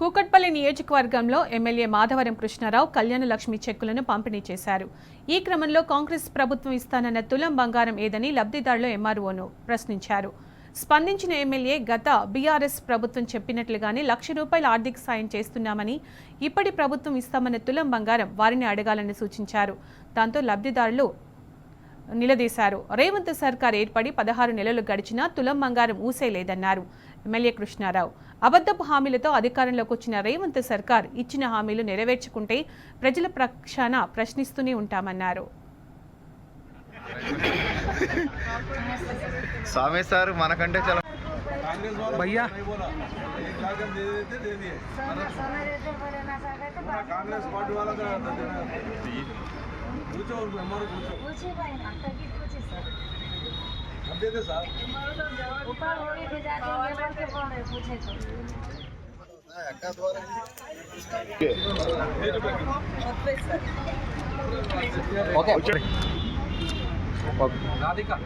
కూకట్పల్లి నియోజకవర్గంలో ఎమ్మెల్యే మాధవరం కృష్ణారావు కళ్యాణలక్ష్మి చెక్కులను పంపిణీ చేశారు. ఈ క్రమంలో కాంగ్రెస్ ప్రభుత్వం ఇస్తానన్న తులం బంగారం ఏదని లబ్ధిదారులు ఎంఆర్ఓను ప్రశ్నించారు. స్పందించిన ఎమ్మెల్యే గత బీఆర్ఎస్ ప్రభుత్వం చెప్పినట్లుగానే ₹1,00,000 ఆర్థిక సాయం చేస్తున్నామని, ఇప్పటి ప్రభుత్వం ఇస్తామన్న తులం బంగారం వారిని అడగాలని సూచించారు. దాంతో లబ్ధిదారులు నిలదీశారు. రేవంత్ సర్కార్ ఏర్పడి 16 నెలలు గడిచినా తులం బంగారం ఊసేలేదన్నారు ఎమ్మెల్యే కృష్ణారావు. అబద్ధపు హామీలతో అధికారంలోకి వచ్చిన రేవంత్ సర్కార్ ఇచ్చిన హామీలు నెరవేర్చుకుంటే ప్రజల పక్షాన ప్రశ్నిస్తూనే ఉంటామన్నారు. स्वामी सर मन कंटे चलो भैया कांग्रेस पार्टी वाला पूछो देते सर ओके राधिका